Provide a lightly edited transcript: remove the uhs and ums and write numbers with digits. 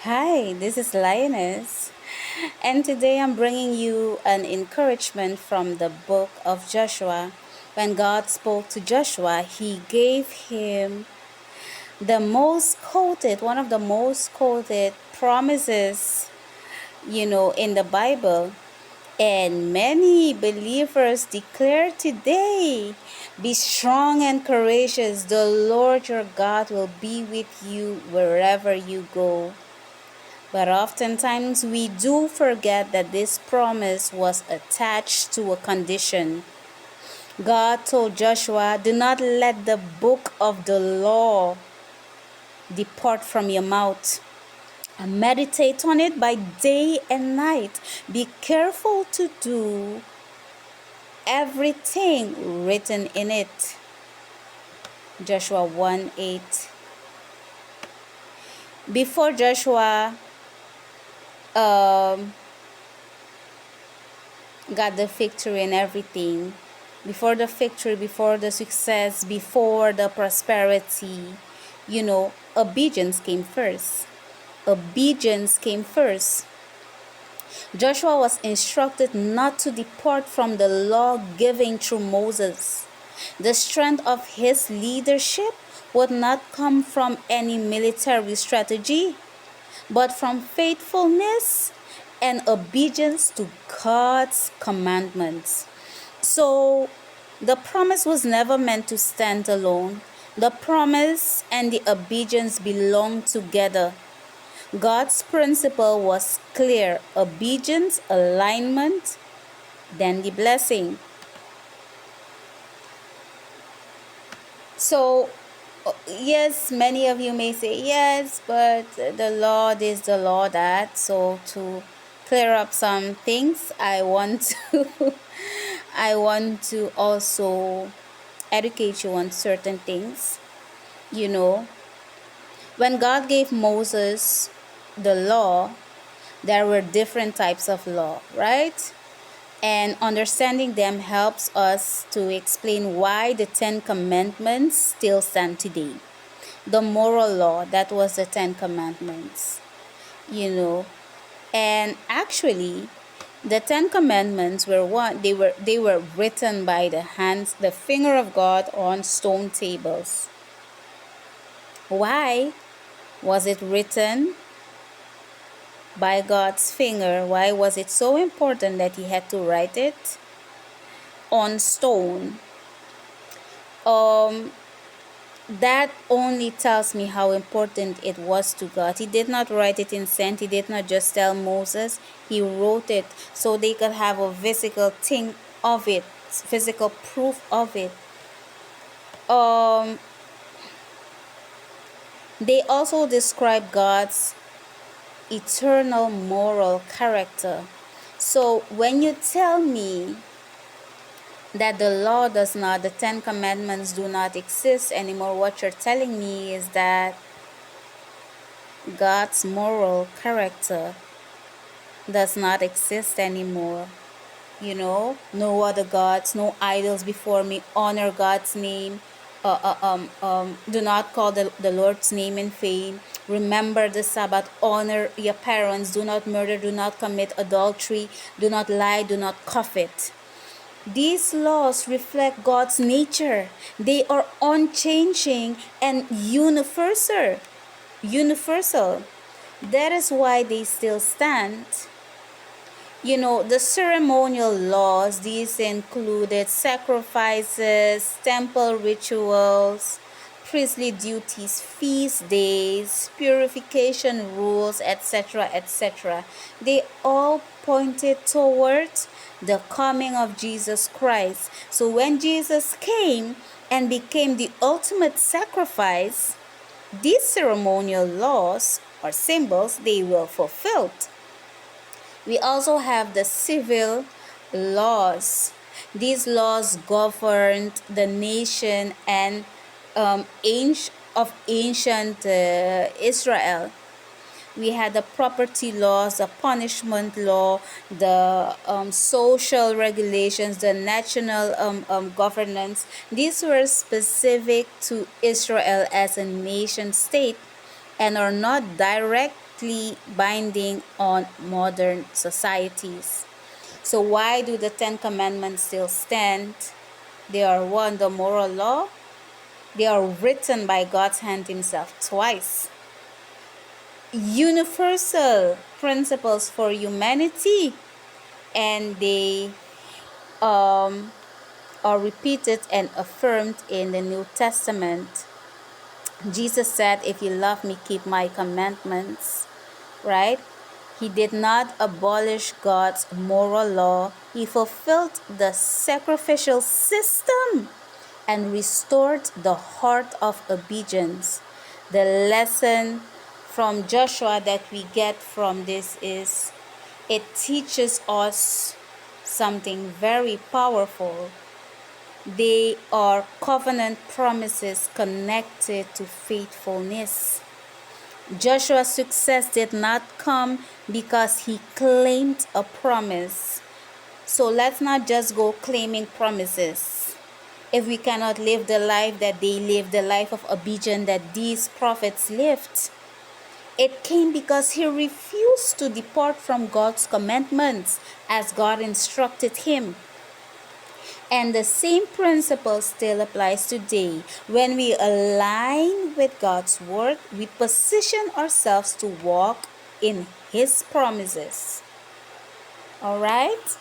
Hi, this is Lioness, and today I'm bringing you an encouragement from the book of Joshua. When God spoke to Joshua, he gave him one of the most quoted promises, in the Bible. And many believers declare today, be strong and courageous. The Lord your God will be with you wherever you go. But oftentimes we do forget that this promise was attached to a condition. God told Joshua, do not let the book of the law depart from your mouth. And meditate on it by day and night. Be careful to do everything written in it. Joshua 1:8. Before Joshua um, got the victory and everything, before the victory, before the success, before the prosperity, obedience came first. Obedience came first. Joshua was instructed not to depart from the law given through Moses. The strength of his leadership would not come from any military strategy, but from faithfulness and obedience to God's commandments. So the promise was never meant to stand alone. The promise and the obedience belong together. God's principle was clear: obedience, alignment, then the blessing. So, yes, many of you may say, yes, but the law this, the law that. So, to clear up some things, I want to also educate you on certain things. When God gave Moses the law, there were different types of law, right? And understanding them helps us to explain why the Ten Commandments still stand today. The moral law, that was the Ten Commandments, and actually the Ten Commandments were written by the finger of God on stone tables. Why was it written by God's finger? Why was it so important that he had to write it on stone? That only tells me how important it was to God. He did not write it in sand. He did not just tell Moses. He wrote it so they could have a physical thing of it, physical proof of it. They also describe God's eternal moral character. So when you tell me that the Ten Commandments do not exist anymore, what you're telling me is that God's moral character does not exist anymore. No other gods, no idols before me, honor God's name, do not call the Lord's name in vain, remember the Sabbath, honor your parents, do not murder, do not commit adultery, do not lie, do not covet. These laws reflect God's nature. They are unchanging and universal. That is why they still stand. The ceremonial laws, these included sacrifices, temple rituals, priestly duties, feast days, purification rules, etc., etc. They all pointed towards the coming of Jesus Christ. So when Jesus came and became the ultimate sacrifice, these ceremonial laws or symbols, they were fulfilled. We also have the civil laws. These laws governed the nation and ancient Israel. We had the property laws, the punishment law, the social regulations, the national governance. These were specific to Israel as a nation state and are not direct strictly binding on modern societies. So why do the Ten Commandments still stand? They are one, the moral law. They are written by God's hand himself twice. Universal principles for humanity, and they are repeated and affirmed in the New Testament. Jesus said, if you love me, keep my commandments, right? He did not abolish God's moral law. He fulfilled the sacrificial system and restored the heart of obedience. The lesson from Joshua that we get from this is it teaches us something very powerful. They are covenant promises connected to faithfulness. Joshua's success did not come because he claimed a promise. So let's not just go claiming promises. If we cannot live the life that they lived, the life of obedience that these prophets lived, it came because he refused to depart from God's commandments as God instructed him. And the same principle still applies today. When we align with God's word, we position ourselves to walk in his promises. All right?